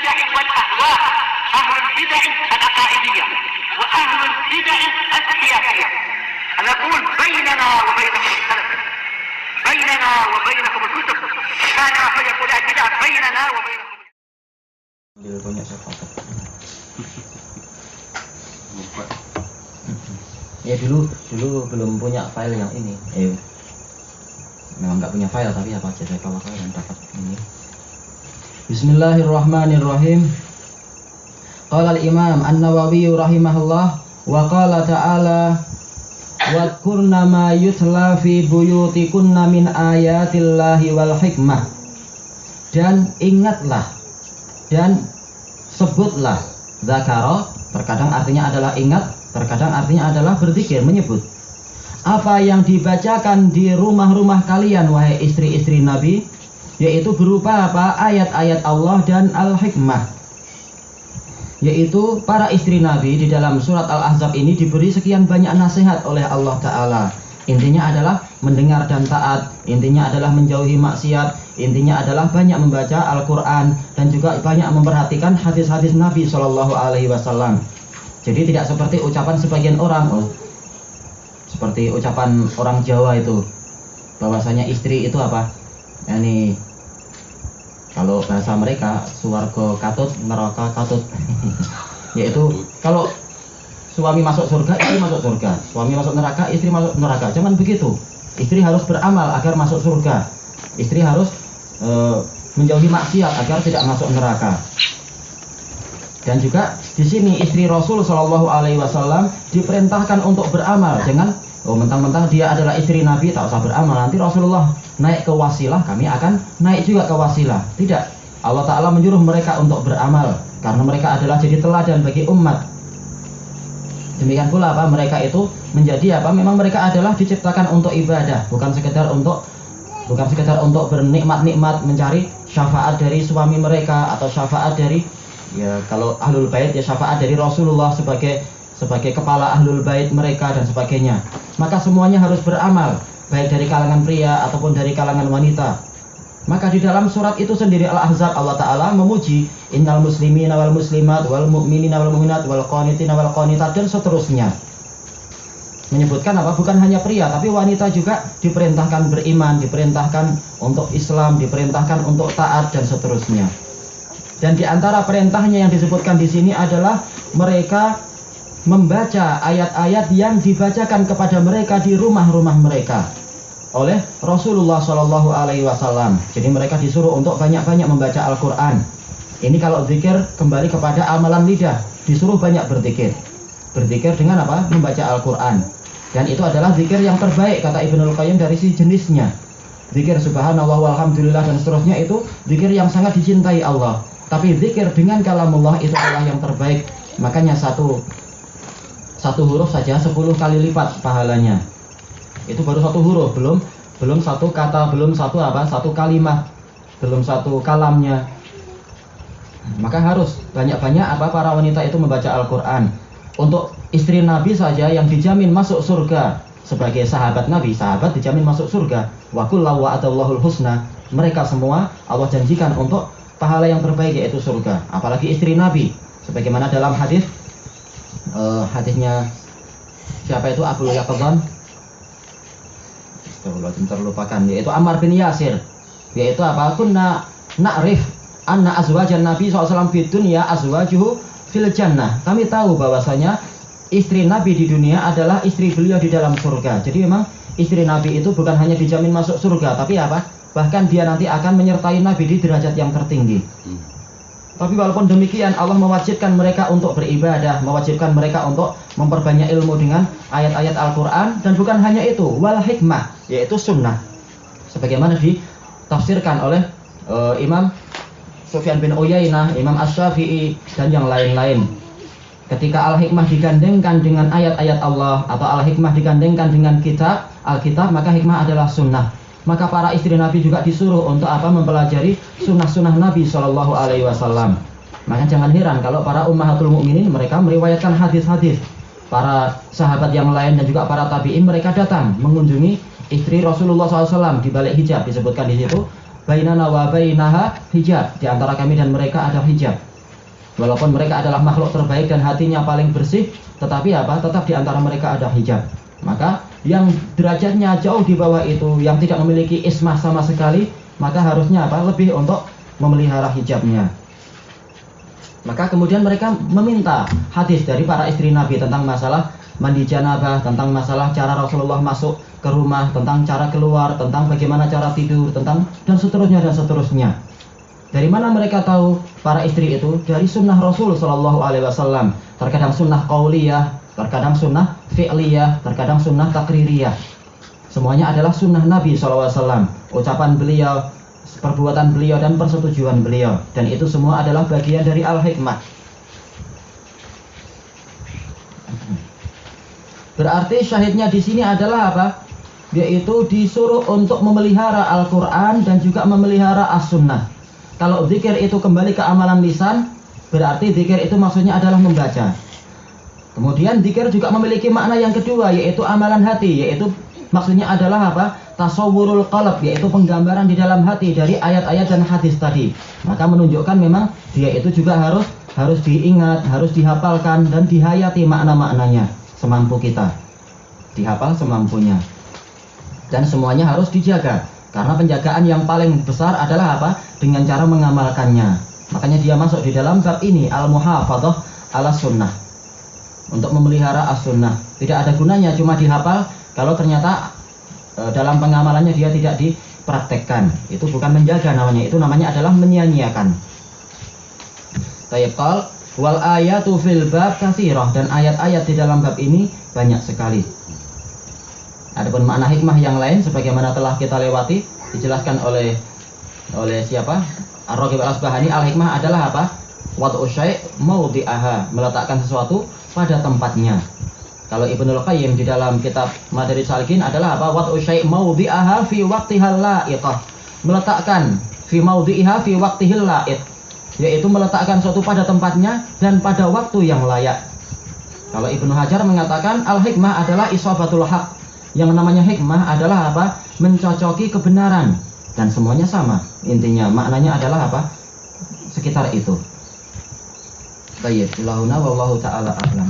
البدع والأهواء، أهل البدع العقائدية وأهل البدع السياسية. نقول بيننا وبينكم السلف، بيننا وبينكم الكتب، كان فيقول البدع بيننا وبينكم. Ya dulu belum punya file yang ini. Memang nggak punya file, tapi apa aja saya bawa dan dapat ini. Bismillahirrahmanirrahim. Qala al-Imam An-Nawawi rahimahullah wa qala ta'ala wadhkurna ma yutla fi buyutikunna min ayatillahi wal hikmah. Dan ingatlah dan sebutlah. Zakara terkadang artinya adalah ingat, terkadang artinya adalah berzikir, menyebut apa yang dibacakan di rumah-rumah kalian wahai istri-istri Nabi, yaitu berupa apa? Ayat-ayat Allah dan al-hikmah. Yaitu para istri Nabi di dalam surat Al-Ahzab ini diberi sekian banyak nasihat oleh Allah Ta'ala. Intinya adalah mendengar dan taat, intinya adalah menjauhi maksiat, intinya adalah banyak membaca Al-Quran dan juga banyak memperhatikan hadis-hadis Nabi SAW. Jadi tidak seperti ucapan sebagian orang, seperti ucapan orang Jawa itu, bahwasanya istri itu apa? Yani kalau bahasa mereka swarga katut, neraka katut. Yaitu kalau suami masuk surga, istri masuk surga. Suami masuk neraka, istri masuk neraka. Jangan begitu. Istri harus beramal agar masuk surga. Istri harus menjauhi maksiat agar tidak masuk neraka. Dan juga di sini istri Rasul Shallallahu Alaihi Wasallam diperintahkan untuk beramal. Jangan mentang-mentang dia adalah istri Nabi tak usah beramal. Nanti Rasulullah naik ke wasilah, kami akan naik juga ke wasilah. Tidak. Allah Ta'ala menyuruh mereka untuk beramal karena mereka adalah jadi teladan bagi umat. Demikian pula apa? Mereka itu menjadi apa? Memang mereka adalah diciptakan untuk ibadah, bukan sekedar untuk bernikmat-nikmat, mencari syafaat dari suami mereka atau syafaat dari, ya kalau ahlul bait ya syafaat dari Rasulullah sebagai kepala ahlul bait mereka dan sebagainya. Maka semuanya harus beramal, baik dari kalangan pria ataupun dari kalangan wanita. Maka di dalam surat itu sendiri Al-Ahzab Allah Ta'ala memuji innal muslimina wal muslimat wal mu'minina wal mu'minat wal qanitina wal qanitat dan seterusnya. Menyebutkan apa? Bukan hanya pria tapi wanita juga diperintahkan beriman, diperintahkan untuk Islam, diperintahkan untuk taat dan seterusnya. Dan di antara perintahnya yang disebutkan di sini adalah mereka membaca ayat-ayat yang dibacakan kepada mereka di rumah-rumah mereka oleh Rasulullah Shallallahu Alaihi Wasallam. Jadi mereka disuruh untuk banyak-banyak membaca Al-Quran. Ini kalau zikir kembali kepada amalan lidah, disuruh banyak berzikir. Berzikir dengan apa? Membaca Al-Quran. Dan itu adalah zikir yang terbaik kata Ibnul Qayyim dari si jenisnya. Zikir subhanallah walhamdulillah dan seterusnya itu zikir yang sangat dicintai Allah. Tapi zikir dengan kalamullah itu adalah yang terbaik. Makanya satu huruf saja 10 kali lipat pahalanya. Itu baru satu huruf, belum satu kata, belum satu kalimat, belum satu kalamnya. Maka harus banyak-banyak para wanita itu membaca Al-Quran. Untuk istri Nabi saja yang dijamin masuk surga sebagai sahabat Nabi, sahabat dijamin masuk surga. Wa kullu wa'adallahul husna. Mereka semua Allah janjikan untuk pahala yang terbaik yaitu surga. Apalagi istri Nabi, sebagaimana dalam hadisnya siapa itu Abu Yaqzan? Terlupakan, yaitu Ammar bin Yasir, yaitu apa? Kunna na'rif anna azwajan Nabi SAW fid dunya azwajuhu fil jannah. Kami tahu bahwasanya istri Nabi di dunia adalah istri beliau di dalam surga. Jadi memang istri Nabi itu bukan hanya dijamin masuk surga, tapi apa? Bahkan dia nanti akan menyertai Nabi di derajat yang tertinggi. Tapi walaupun demikian Allah mewajibkan mereka untuk beribadah, mewajibkan mereka untuk memperbanyak ilmu dengan ayat-ayat Al-Quran. Dan bukan hanya itu, wal hikmah, yaitu sunnah. Sebagaimana ditafsirkan oleh Imam Sufyan bin Uyainah, Imam Asy-Syafi'i dan yang lain-lain. Ketika al-hikmah digandengkan dengan ayat-ayat Allah atau al-hikmah digandengkan dengan kitab, Alkitab, maka hikmah adalah sunnah. Maka para istri Nabi juga disuruh untuk apa? Mempelajari sunnah-sunnah Nabi Shallallahu Alaihi Wasallam. Maka jangan heran kalau para ummahatul mukminin mereka meriwayatkan hadis-hadis. Para sahabat yang lain dan juga para tabi'in mereka datang mengunjungi istri Rasulullah SAW di balik hijab. Disebutkan di situ bainana wa bainaha hijab, di antara kami dan mereka ada hijab. Walaupun mereka adalah makhluk terbaik dan hatinya paling bersih, tetapi apa? Tetap di antara mereka ada hijab. Maka yang derajatnya jauh di bawah itu, yang tidak memiliki ismah sama sekali, maka harusnya apa? Lebih untuk memelihara hijabnya. Maka kemudian mereka meminta hadis dari para istri Nabi tentang masalah mandi janabah, tentang masalah cara Rasulullah masuk ke rumah, tentang cara keluar, tentang bagaimana cara tidur, tentang dan seterusnya dan seterusnya. Dari mana mereka tahu para istri itu? Dari sunnah Rasul Shallallahu Alaihi Wasallam. Terkadang sunnah qauliyah, terkadang sunnah fi'liyah, terkadang sunnah takririyah. Semuanya adalah sunnah Nabi SAW. Ucapan beliau, perbuatan beliau, dan persetujuan beliau. Dan itu semua adalah bagian dari al-hikmah. Berarti syahidnya di sini adalah apa? Yaitu disuruh untuk memelihara Al-Quran dan juga memelihara as-sunnah. Kalau zikir itu kembali ke amalan lisan, berarti zikir itu maksudnya adalah membaca. Kemudian zikir juga memiliki makna yang kedua, yaitu amalan hati, yaitu maksudnya adalah apa? Tasawwurul qalb, yaitu penggambaran di dalam hati dari ayat-ayat dan hadis tadi. Maka menunjukkan memang dia itu juga harus diingat, harus dihafalkan dan dihayati makna-maknanya semampu kita. Dihafal semampunya. Dan semuanya harus dijaga. Karena penjagaan yang paling besar adalah apa? Dengan cara mengamalkannya. Makanya dia masuk di dalam bab ini, al-muhafadzah ala sunnah. Untuk memelihara as-sunnah. Tidak ada gunanya cuma dihafal kalau ternyata dalam pengamalannya dia tidak dipraktekkan. Itu bukan menjaga namanya, itu namanya adalah menyia-nyiakan. Tayyib qal wal ayatu fil bab katsirah, dan ayat-ayat di dalam bab ini banyak sekali. Adapun makna hikmah yang lain sebagaimana telah kita lewati, dijelaskan oleh siapa? Ar-Raghib Al-Asbahani. Al-hikmah adalah apa? Wad'u syai' mawdi'aha, meletakkan sesuatu pada tempatnya. Kalau Ibnul Qayyim di dalam kitab Madarijus Salikin adalah apa? Wad'u syai' mawdi'aha fi waqtihal la'iqah, meletakkan fi mawdi'iha fi waqtihil la'iq, yaitu meletakkan sesuatu pada tempatnya dan pada waktu yang layak. Kalau Ibnu Hajar mengatakan al-hikmah adalah isabatul haq. Yang namanya hikmah adalah apa? Mencocoki kebenaran. Dan semuanya sama. Intinya maknanya adalah apa? Sekitar itu. Baik, wallahu ta'ala a'lam.